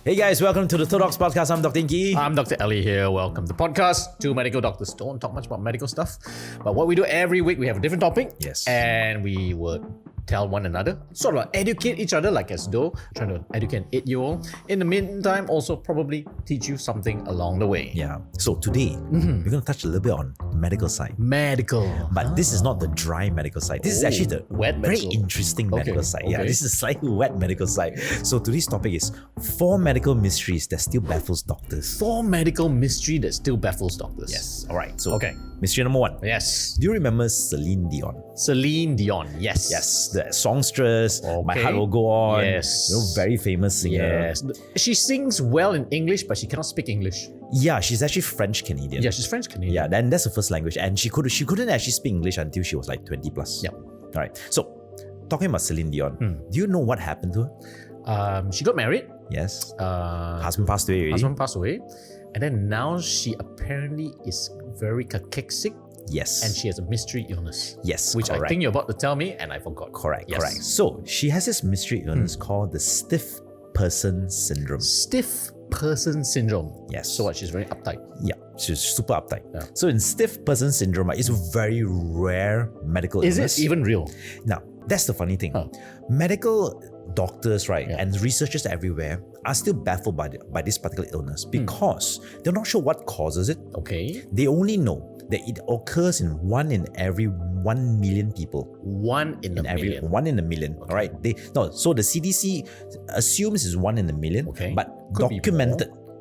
Hey guys, welcome to the Todox Podcast. I'm Dr. Inky. I'm Dr. Ellie here. Welcome to the podcast. Two medical doctors don't talk much about medical stuff, but what we do every week, we have a different topic. Yes. And we would tell one another, sort of educate each other, like as though trying to educate an 8-year-old. In the meantime, also probably teach you something along the way. Yeah. So today, we're going to touch a little bit on medical side. Medical. But this is not the dry medical side. This is actually the wet very medical. interesting medical side. Yeah, okay. this is slightly wet medical side. So today's topic is 4 medical mysteries that still baffles doctors. 4 medical mystery that still baffles doctors. Yes. All right. So Okay. mystery number 1. Yes. Do you remember Celine Dion? Celine Dion. Yes. Yes, the songstress. My Okay. Heart Will Go On. Yes. Very famous singer. Yes. She sings well in English, but she cannot speak English. Yeah, she's actually French Canadian. Yeah, she's French Canadian. Yeah, then that's the first language, and she couldn't actually speak English until she was like 20 plus. Yep. All right. So, talking about Celine Dion, do you know what happened to her? She got married. Yes. Uh, Husband passed away already. husband passed away, and then now she apparently is very cachexic, Yes. and she has a mystery illness. Yes. Which correct. I think you're about to tell me, and I forgot. Correct. Yes. Correct. So she has this mystery illness called the stiff person syndrome. Stiff person syndrome. Yes. So what? She's very uptight. Yeah, she's super uptight. Yeah. So in stiff person syndrome, it's a very rare medical Is illness. it even real? Now, that's the funny thing. Huh. Medical doctors, right, Yeah. and researchers everywhere are still baffled by this particular illness because they're not sure what causes it. Okay. They only know that it occurs in 1 in every 1 million people. 1 in a million. 1 in a million. All right. So the CDC assumes it's 1 in a million. Okay. But Could be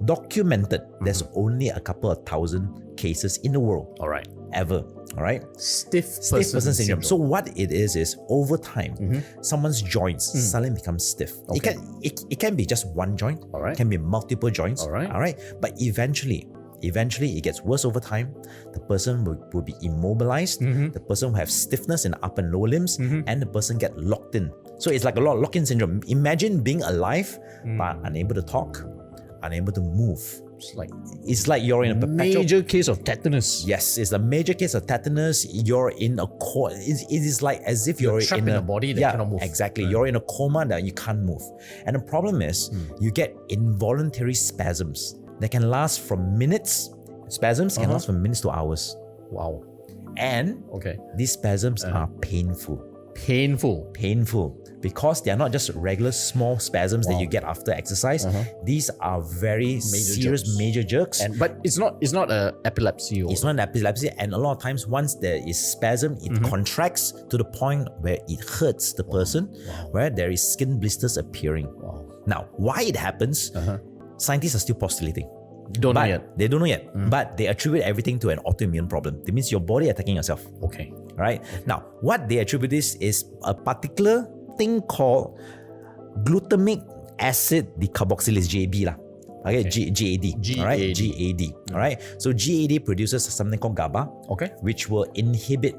documented, there's only a couple of thousand cases in the world All right. ever. All right. Stiff Person syndrome. So what it is over time, someone's joints suddenly become stiff. Okay. It can be just one joint. All right. It can be multiple joints. All right. All right. But eventually it gets worse over time. The person will be immobilized. The person will have stiffness in the upper and lower limbs, and the person get locked in. So it's like a lot of lock-in syndrome. Imagine being alive but unable to talk, unable to move. It's like you're in a perpetual major case of tetanus. Yes, it's a major case of tetanus. You're in a coma. It is like as if you're trapped in a body that cannot move. Exactly. You're in a coma that you can't move. And the problem is you get involuntary spasms that can last from minutes. Spasms can last from minutes to hours. Wow. And Okay. these spasms are painful. Painful. Because they are not just regular small spasms that you get after exercise. These are very serious major jerks. But it's not a epilepsy. It's not an epilepsy, and a lot of times once there is spasm, it contracts to the point where it hurts the person, where there is skin blisters appearing. Wow. Now, why it happens, scientists are still postulating. Don't know yet. They don't know yet, but they attribute everything to an autoimmune problem. That means your body attacking yourself. Okay. Right? Now, what they attribute this is a particular thing called glutamic acid decarboxylase, GAB lah. Okay, GAD. All right, GAD. All right. So GAD produces something called GABA, Okay. which will inhibit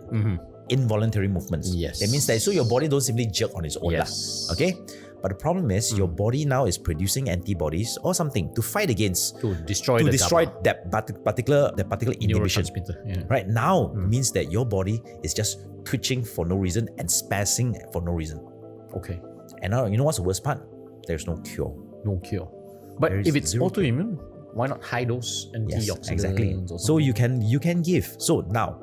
involuntary movements. Yes. That means that so your body don't simply jerk on its own. Yes. Lah. Okay. But the problem is your body now is producing antibodies or something to fight against To destroy that particular inhibition. neurotransmitter. Yeah. Right now means that your body is just twitching for no reason and spazzing for no reason. Okay. And now you know what's the worst part? There's no cure. No cure. But There is if it's zero autoimmune, why not high dose Yes, antioxidants? exactly. or So something? you can give. So now,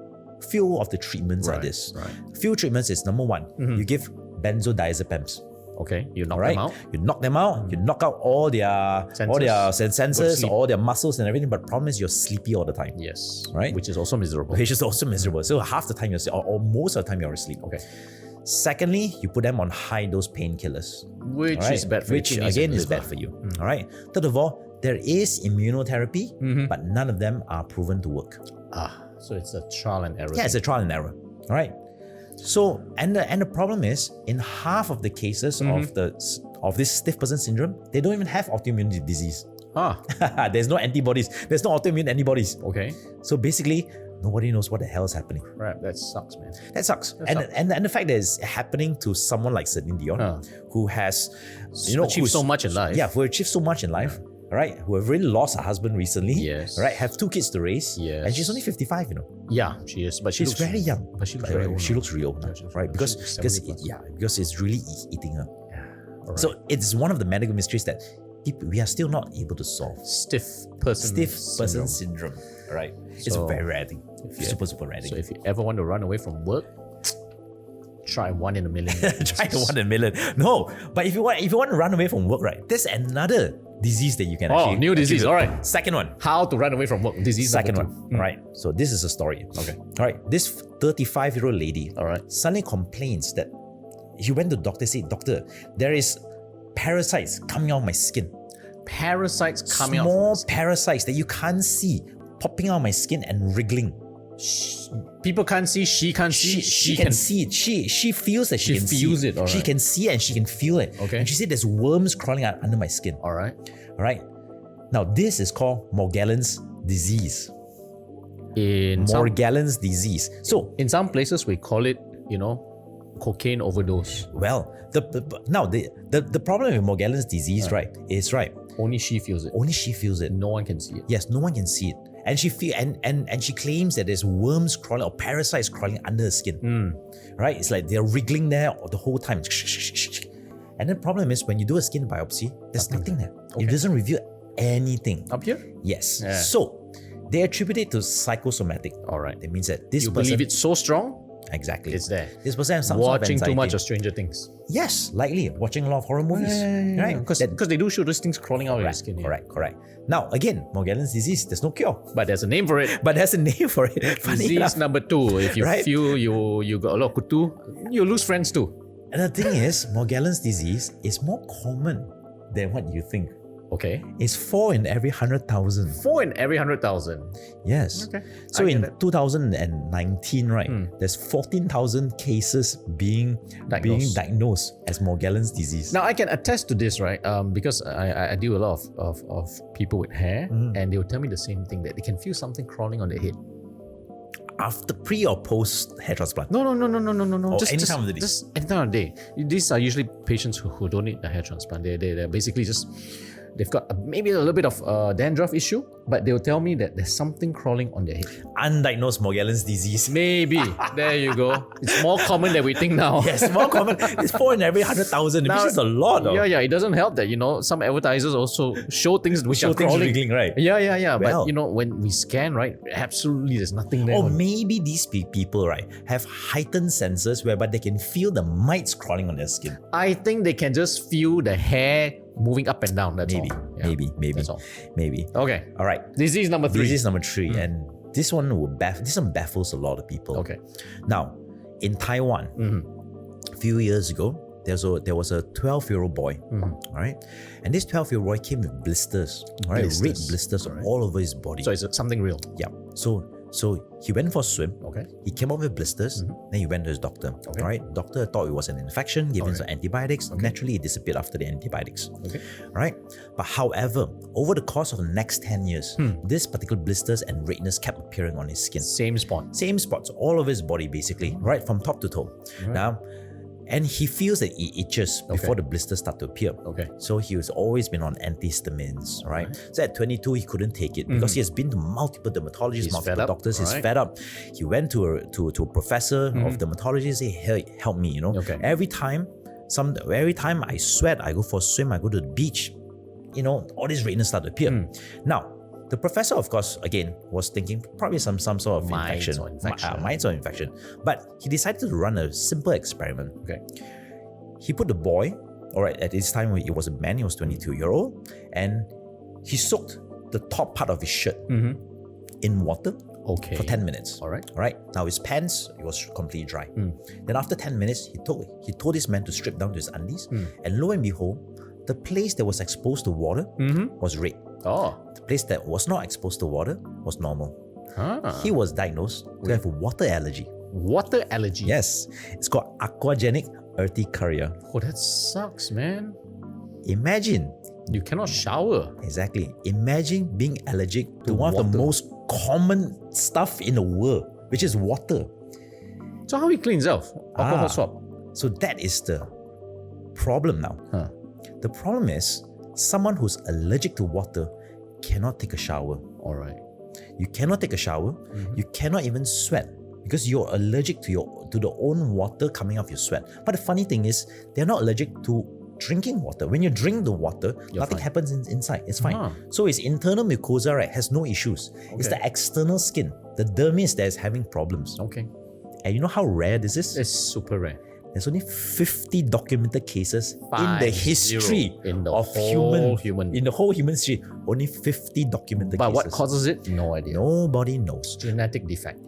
few of the treatments are Right, this. right. Few treatments is number 1, you give benzodiazepams. Okay, you knock Right? them out. You knock them out. You knock out all their senses, sleep. all their muscles and everything. But the problem is you're sleepy all the time. Yes. Right? Which is also miserable. Which is also miserable. So half the time you're or most of the time you're asleep. Okay. Secondly, you put them on high dose painkillers. Which All right? is bad for Which your kidneys again and is bad liver. for you. All right. Third of all, there is immunotherapy, but none of them are proven to work. So it's a trial and error. Yeah, it's a trial and error. All right. So and the problem is in half of the cases of this stiff person syndrome, they don't even have autoimmune disease. There's no antibodies. There's no autoimmune antibodies. Okay. So basically, nobody knows what the hell is happening. Right. That sucks, man. That sucks. And the fact that it's happening to someone like Celine Dion, who has achieved so much in life. Yeah, who achieved so much in life. Right, who have really lost her husband recently. Yes. Right, have 2 kids to raise. Yes. And she's only 55, Yeah, she is. But She's very young. But she looks very old. She looks real, Yeah, she looks right? real. Because She's 70 plus. because it's really eating her. Alright. So it's one of the medical mysteries that we are still not able to solve. Stiff person syndrome. Right? It's a very rare thing. Super rare thing. So if you ever want to run away from work, try 1 in a million. Try the 1 in a million. No, but if you want to run away from work, right? There's another disease that you can actually. New disease. All right. Second one. How to run away from work? Disease Second number one. 2. Right. So this is a story. Okay. All right. This 35-year-old lady. All right. Suddenly complains that she went to the doctor. Said, "Doctor, there is parasites coming out of my skin. Parasites coming out. Small parasites that you can't see popping out of my skin and wriggling." People can't see. She can't see. She can see it. She feels that she can feels see it. All She right. can see it and she can feel it. Okay. And she said there's worms crawling out under my skin. All right. All right. Now this is called Morgellons disease. In Morgellons disease. So some places we call it, cocaine overdose. well, the problem with Morgellons disease, right, is right. Only she feels it. Only she feels it. No one can see it. Yes, no one can see it. And she and she claims that there's worms crawling or parasites crawling under her skin. Right? It's like they're wriggling there the whole time. And the problem is when you do a skin biopsy, there's nothing there. Okay. It doesn't reveal anything. Up here? Yes. Yeah. So they attribute it to psychosomatic. All right. That means that this You person believe it's so strong? exactly. It's there. This person has some sort of Watching too anxiety. much of Stranger Things. Yes, likely watching a lot of horror movies. Right? Because they do show those things crawling out of your skin. Yeah. Correct. Now again, Morgellons disease. There's no cure, But there's a name for it. but there's a name for it. Funny Disease enough. number 2. If you Right. feel you got a lot of kutu, you lose friends too. And the thing is, Morgellons disease is more common than what you think. Okay. It's 4 in every 100,000. 4 in every 100,000. Yes. Okay. So I get in it. 2019, right, there's 14,000 cases being diagnosed as Morgellons disease. Now I can attest to this, right? Because I deal a lot of people with hair, and they will tell me the same thing, that they can feel something crawling on their head. After pre or post hair transplant? No. Or any time of the day? Just any time of the day. These are usually patients who don't need a hair transplant. They're basically just, they've got maybe a little bit of dandruff issue, but they'll tell me that there's something crawling on their head. Undiagnosed Morgellons disease. Maybe. There you go. It's more common than we think now. Yes, more common. It's 4 in every 100,000, which Now- is a lot. Yeah. It doesn't help that, some advertisers also show things which Show are things crawling. wriggling, right? Yeah. Well- But when we scan, right, absolutely there's nothing there. Or maybe these people, right, have heightened senses whereby they can feel the mites crawling on their skin. I think they can just feel the hair moving up and down. That's Maybe, all. Yeah, maybe. That's all. Maybe. Okay. All right. Disease number 3. Disease number 3, and this one baffles a lot of people. Okay. Now, in Taiwan, a few years ago, there was a 12-year-old boy, all right, and this 12-year-old boy came with blisters, all right, red blisters all over his body. So it's something real. Yeah. So he went for a swim. Okay. He came up with blisters. Then he went to his doctor. Okay. All right. Doctor thought it was an infection, gave him some antibiotics. Naturally, it disappeared after the antibiotics. Okay. All right. But however, over the course of the next 10 years, this particular blisters and redness kept appearing on his skin. Same spot. Same spots all over his body, basically, right from top to toe. Now, and he feels that he itches before the blisters start to appear. Okay. So he was always been on antihistamines, right? So at 22, he couldn't take it because he has been to multiple dermatologists, He's multiple fed up, doctors. He's alright. fed up. He went to a professor of dermatology and said, "Hey, help me, Okay. Every time I sweat, I go for a swim, I go to the beach, all this redness start to appear. Now, the professor, of course, again, was thinking probably some sort of Mites or infection. Mites or infection. But he decided to run a simple experiment. Okay. He put the boy, all right, at this time he was a man, he was 22-year-old, and he soaked the top part of his shirt in water Okay. for 10 minutes. All right. All right. Now his pants, it was completely dry. Then after 10 minutes, he told this man to strip down to his undies, and lo and behold, the place that was exposed to water was red. Oh. The place that was not exposed to water was normal. Huh. He was diagnosed to have water allergy. Water allergy. Yes, it's called aquagenic urticaria. Oh, that sucks, man. Imagine, You cannot shower. exactly, imagine being allergic to one of the water. most common stuff in the world, which is water. So how he cleans himself? Alcohol swab. So that is the problem now. Huh. The problem is, someone who's allergic to water cannot take a shower. All right. You cannot take a shower. You cannot even sweat because you're allergic to the own water coming off your sweat. But the funny thing is, they're not allergic to drinking water. When you drink the water, nothing fine. happens inside. It's fine. Ah. So its internal mucosa, right, has no issues. It's the external skin, the dermis, that is having problems. Okay. And you know how rare this is? It's super rare. There's only 50 documented cases in the 50 history in the of whole human in the whole human history. Only 50 documented But cases. what causes it? No idea. Nobody knows. Genetic defect.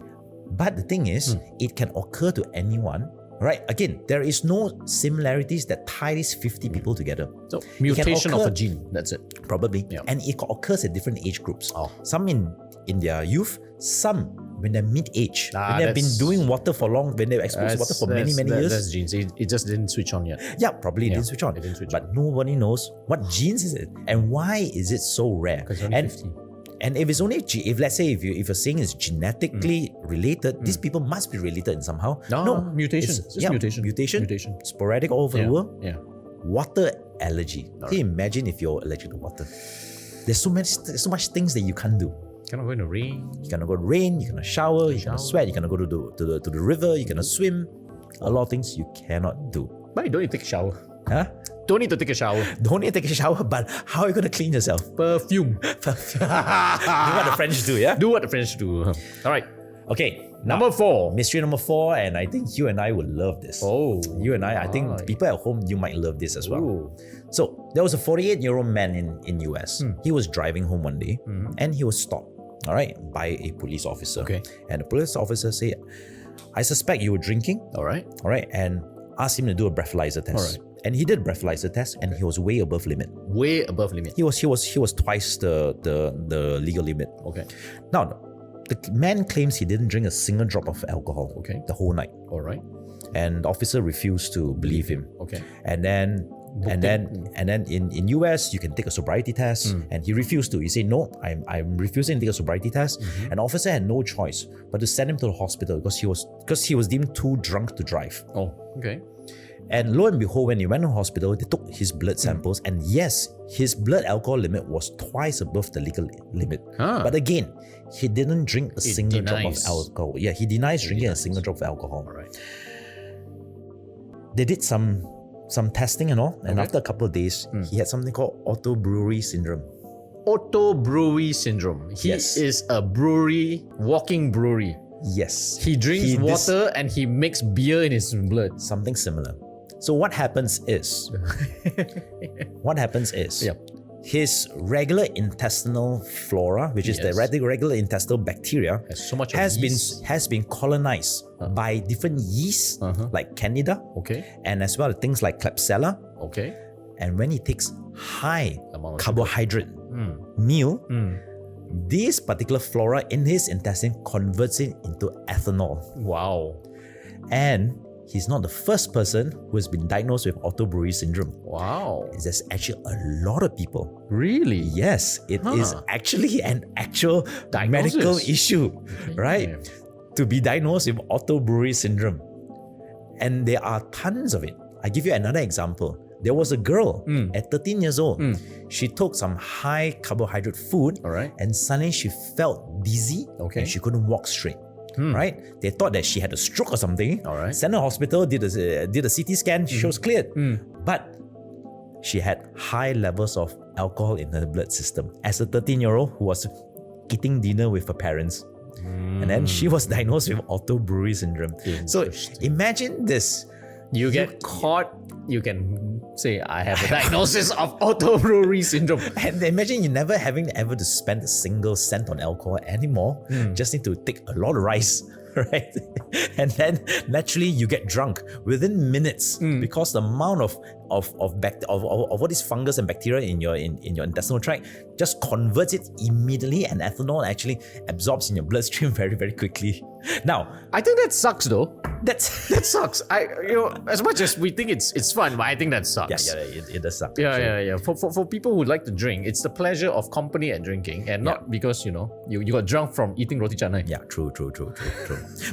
But the thing is, it can occur to anyone. Right? Again, there is no similarities that tie these 50 people together. So It can mutation of occur- a gene. That's it. Probably. Yeah. And it occurs at different age groups. Oh. Some in their youth, some when they're mid-age, Ah, when they've been that's- doing water for long, when they've exposed to water for many years. That's genes. It just didn't switch on yet. Yeah, probably it didn't switch on. it didn't switch but nobody knows what genes is it and why is it so rare. Because only And 50. and if it's only if let's say if you're saying it's genetically related, these people must be related in somehow. No, mutation. it's- Just mutation. Mutation. Mutation. Sporadic all over Yeah. the world. Yeah. Water allergy. Can you imagine if you're allergic to water? There's so much things that you can't do. Cannot go in the rain. You cannot go to rain, you cannot shower, you cannot sweat, you cannot go to the river, you cannot swim. A lot of things you cannot do. But you don't need to take a shower. Huh? Don't need to take a shower. Don't need to take a shower, but how are you going to clean yourself? Perfume. Do what the French do, yeah? Do what the French do. All right. Okay, now, Number 4. mystery number 4, and I think you and I will love this. Oh. You and I think right. people at home, you might love this as well. Ooh. So, there was a 48-year-old man in US. He was driving home one day, and he was stopped, all right, by a police officer. Okay. And the police officer said, I suspect you were drinking, All right. all right, and asked him to do a breathalyzer test. All right. And he did a breathalyzer test, and he was way above limit. Way above limit. He was twice the legal limit. Okay. Now, the man claims he didn't drink a single drop of alcohol Okay. the whole night, All right. and the officer refused to believe him. Okay. And then in US you can take a sobriety test, and he refused to. He said, no, I'm refusing to take a sobriety test. And the officer had no choice but to send him to the hospital because he was deemed too drunk to drive. Oh, okay. And lo and behold, when he went to the hospital, they took his blood samples, and yes, his blood alcohol limit was twice above the legal limit. Huh. But again, he didn't drink a single drop of denies. alcohol. Yeah, he denies drinking a single drop of alcohol. All right. They did some testing and all, and Okay. after a couple of days, he had something called auto-brewery syndrome. Auto-brewery syndrome. He Yes. is a walking brewery. Yes. He drinks water and he makes beer in his blood. Something similar. So what happens is, Yep. his regular intestinal flora, which is the Yes. regular intestinal bacteria, Has so much of has yeast. been colonized by different yeasts like Candida, Okay. and as well as things like Klebsiella. Okay. And when he takes high Amount of carbohydrate meal, this particular flora in his intestine converts it into ethanol. Wow. And he's not the first person who has been diagnosed with auto-brewery syndrome. Wow. There's actually a lot of people. Really? Yes, it is actually an actual Diagnosis. medical issue, right? To be diagnosed with auto-brewery syndrome. And there are tons of it. I give you another example. There was a girl at 13 years old. She took some high carbohydrate food, All right. and suddenly she felt dizzy, Okay. and she couldn't walk straight. Right? They thought that she had a stroke or something. All right. Sent her to hospital, did a CT scan, she was cleared. But she had high levels of alcohol in her blood system as a 13-year-old who was eating dinner with her parents. And then she was diagnosed with auto-brewery syndrome. So imagine this. You get caught, you can say, I have a diagnosis of auto-brewery syndrome. And imagine you never having ever to spend a single cent on alcohol anymore. Just need to take a lot of rice, right? And then naturally you get drunk within minutes because the amount of all these fungus and bacteria in your intestinal tract just converts it immediately, and ethanol actually absorbs in your bloodstream very, very quickly. Now, I think that sucks though. that Sucks. As much as we think it's fun, but I think that sucks. it does suck. Yeah. For people who like to drink, it's the pleasure of company and drinking, and not because you got drunk from eating roti canai. Yeah, true.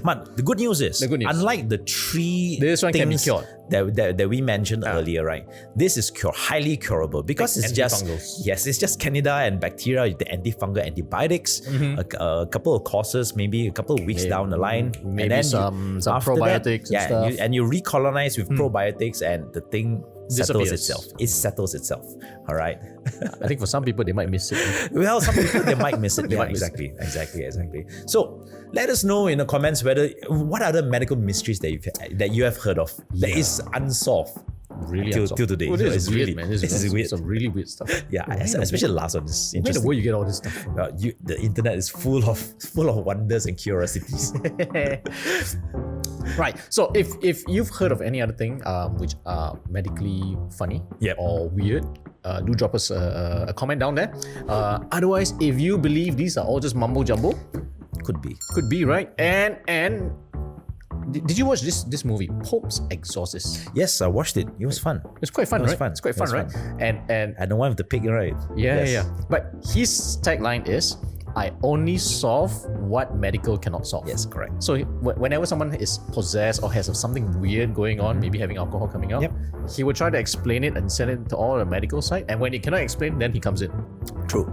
But the good news is, unlike the three This one can be things cured. that we mentioned earlier, right? This is highly curable because it's just antifungals. it's just Candida and bacteria, the antifungal antibiotics, a couple of courses, maybe a couple of weeks down the line, maybe and then some after probiotics and stuff. and you recolonize with probiotics, and the thing settles disappears. itself. It settles itself. All right. I think for some people they might miss it. Well, some people they might miss it. Yeah, might miss it. exactly. So let us know in the comments what other medical mysteries that you have heard of that is unsolved. Really till unsolved. today. Oh, this is It's weird, really- man. this is weird. Some really weird stuff. Yeah, especially the last one is Where the interesting. world you get all this stuff from? The internet is full of wonders and curiosities. Right. So if you've heard of any other thing which are medically funny Yep. or weird, do drop us a comment down there. Otherwise, if you believe these are all just mumbo jumbo, Could be. could be right. And did you watch this movie, Pope's Exorcist? Yes, I watched it. It was fun. It's quite fun, It was right? fun. It's quite It was fun, right? And And the one with the pig, right? yeah, Yes. yeah. But his tagline is, "I only solve what medical cannot solve." Yes, correct. So whenever someone is possessed or has something weird going on, maybe having alcohol coming out, Yep. he will try to explain it and send it to all the medical side. And when he cannot explain, then he comes in. True.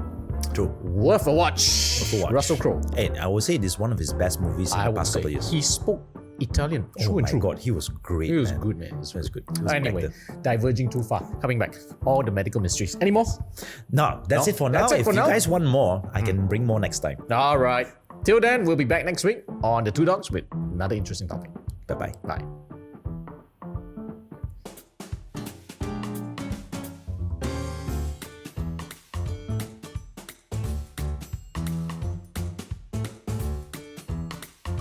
Worth a watch. Worth a watch. Russell Crowe. And I would say this is one of his best movies in I the would past couple say of years. he spoke Italian Oh true and my true. god, he was great. He was man. good, man. He was good. He was Anyway, actor. diverging too far. Coming back. All the medical mysteries. Any more? No, that's No, it for now. that's it If for you now. guys want more, I can bring more next time. All right. Till then, we'll be back next week on The Two Dogs with another interesting topic. Bye bye. Bye.